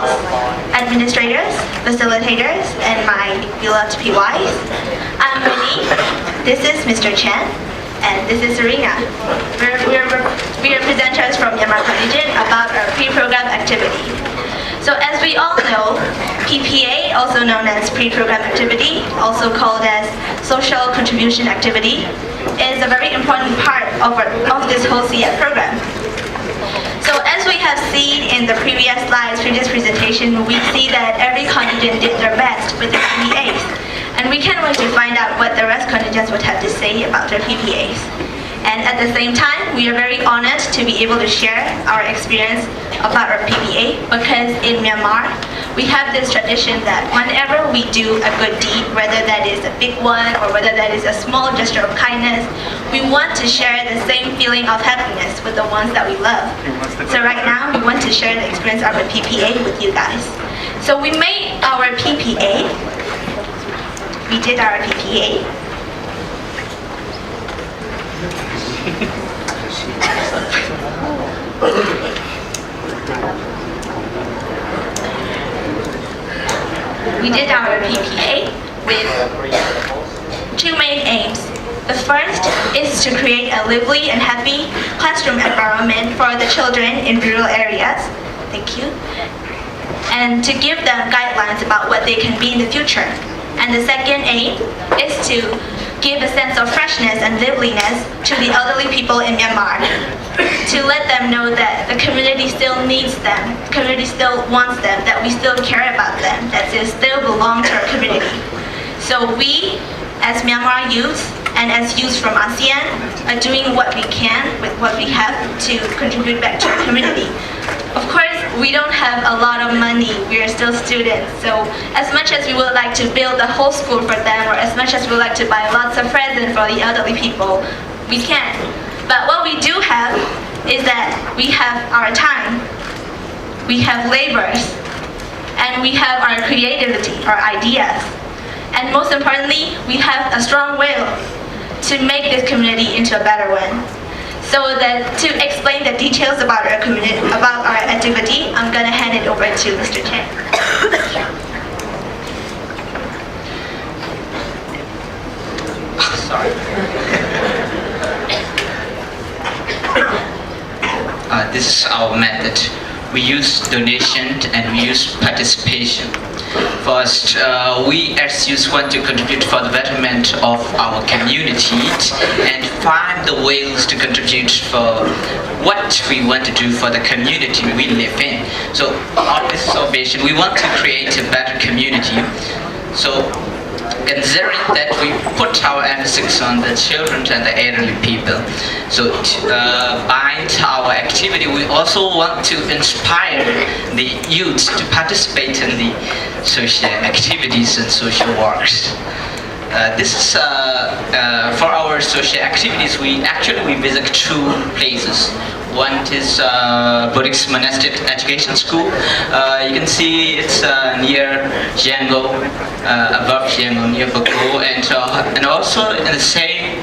principals, administrators, facilitators, and my beloved PYs. I'm Winnie, this is Mr. Chen, and this is Serena. We are presenters from MYANMAR contingent about our pre-program activity. So as we all know, PPA, also known as pre-program activity, also called as social contribution activity, is a very important part of this whole CF program. So as we have seen in the previous presentation, we see that every contingent did their best with their PPAs. And we can't wait to find out what the rest contingents would have to say about their PPAs. And at the same time, we are very honored to be able to share our experience about our PPA, because in Myanmar, we have this tradition that whenever we do a good deed, whether that is a big one or whether that is a small gesture of kindness, we want to share the same feeling of happiness with the ones that we love. So right now, we want to share the experience of our PPA with you guys. So we made our PPA. We did our PPA. We did our PPA with two main aims. The first is to create a lively and happy classroom environment for the children in rural areas. Thank you. And to give them guidelines about what they can be in the future. And the second aim is to give a sense of freshness and liveliness to the elderly people in Myanmar, to let them know that the community still needs them, the community still wants them, that we still care about them, that they still belong to our community. So we, as Myanmar youth and as youth from ASEAN, are doing what we can with what we have to contribute back to our community. Of course, we don't have a lot of money, we are still students, so as much as we would like to build a whole school for them, or as much as we would like to buy lots of presents for the elderly people, we can't. But what we do have is that we have our time, we have labors, and we have our creativity, our ideas. And most importantly, we have a strong will to make this community into a better one. So to explain the details about our community, about our activity, I'm going to hand it over to Mr. Chen. Sorry. This is our method. We use donation and we use participation. First, we as youth want to contribute for the betterment of our community and find the ways to contribute for what we want to do for the community we live in. So on this observation, we want to create a better community. So considering that we put our emphasis on the children and the elderly people. So by our activity, we also want to inspire the youth to participate in the social activities and social works. This is for our social activities. We visit two places. One is Buddhist Monastic Education School. You can see it's near Yangon, above Yangon, near Bako, and also in the same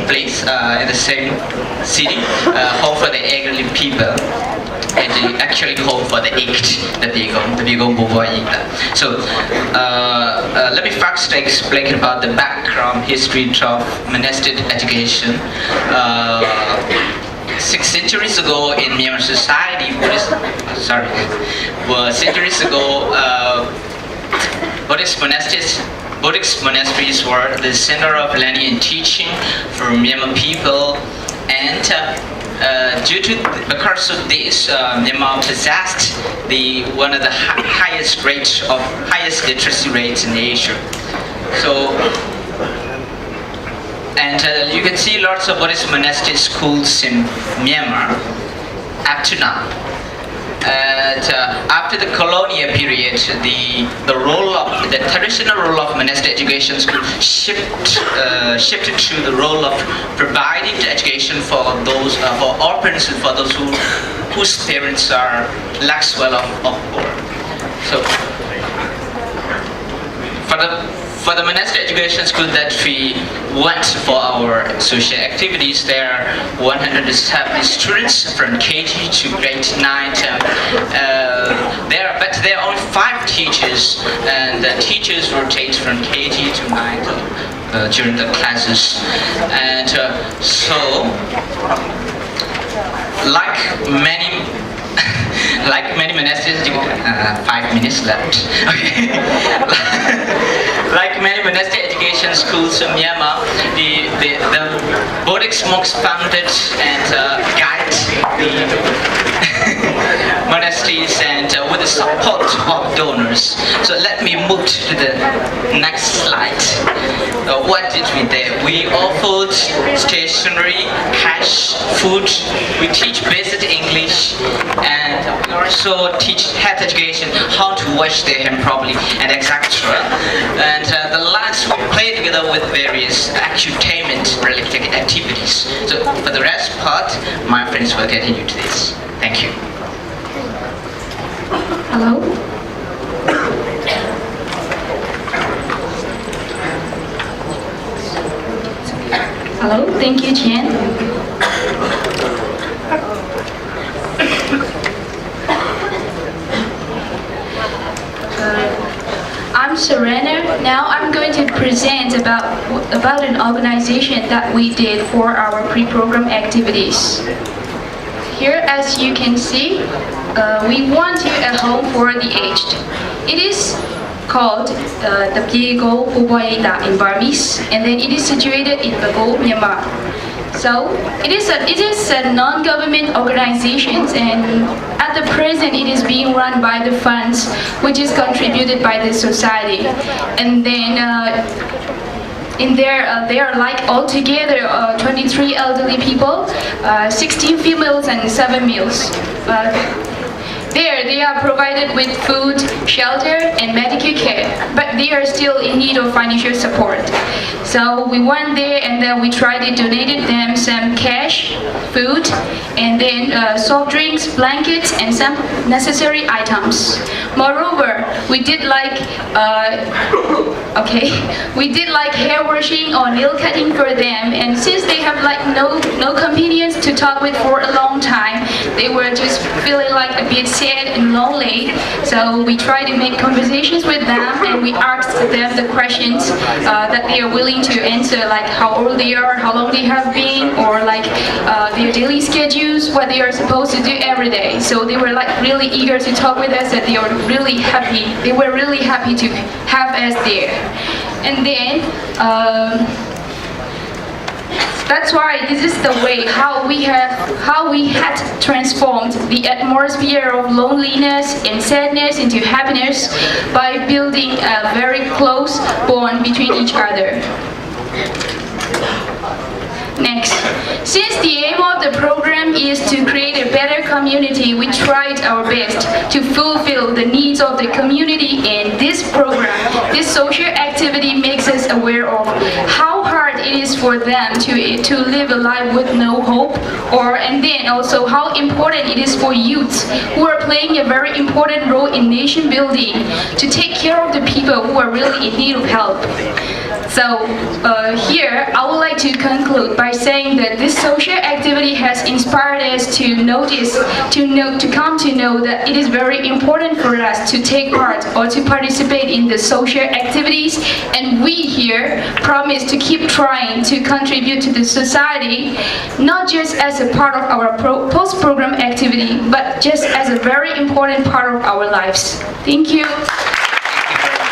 place, in the same city, home for the elderly people. And actually home for the aged, the Bigong Boboy. So let me first explain about the background history of monastic education. 6 centuries ago in Myanmar society, centuries ago, Buddhist monasteries were the center of learning and teaching for Myanmar people, and because of this, Myanmar possessed one of the highest literacy rates in Asia. So, and you can see lots of Buddhist monastic schools in Myanmar up to now. And after the colonial period, the traditional role of monastic education school shifted to the role of providing the education for those for orphans and for those whose parents are less well off. So for the monastic education school that we went for our social activities, there are 170 students from KG to grade 9. 5 teachers, and the teachers rotate from KG to 9 during the classes. And so, like many monasteries, 5 minutes left. Okay. Like many monastic education schools in Myanmar, the Buddhist monks founded and guide the monasteries and with the support of donors. So let me move to the next slide. What did we there? We offered stationery, cash, food. We teach basic English, and we also teach health education, how to wash their hand properly, and etc. And the last, we play together with various entertainment-related activities. So for the rest part, my friends will get into this. Thank you. Hello. Hello, thank you, Jen. I'm Serena. Now I'm going to present about an organization that we did for our pre-program activities. Here, as you can see, we want to a home for the aged. It is called the Piego Puboyeda in Burmese, and then it is situated in Bago, Myanmar. So it is a non-government organization, and at the present it is being run by the funds which is contributed by the society. And then in there, they are like altogether 23 elderly people, 16 females and 7 males. There, they are provided with food, shelter, and medical care, but they are still in need of financial support. So we went there, and then we tried to donate them some cash, food, and then soft drinks, blankets, and some necessary items. Moreover, we did like hair washing or nail cutting for them, and since they have like no companions to talk with for a long time, they were just feeling like a bit sad and lonely. So we tried to make conversations with them, and we asked them the questions that they are willing to answer, like how old they are, how long they have been, or like their daily schedules, what they are supposed to do every day. So they were like really eager to talk with us, and they were really happy. They were really happy to have us there. And then that's why this is the way how we had transformed the atmosphere of loneliness and sadness into happiness by building a very close bond between each other. Next, since the aim of the program is to create a better community, we tried our best to fulfill the needs of the community, and this program, this social activity makes us aware of how hard it is for them to live a life with no hope, and then also how important it is for youths who are playing a very important role in nation building to take care of the people who are really in need of help. So here, I would like to conclude by saying that this social activity has inspired us to come to know that it is very important for us to take part or to participate in the social activities, and we here promise to keep trying to contribute to the society, not just as a part of our post-program activity, but just as a very important part of our lives. Thank you. Thank you very much.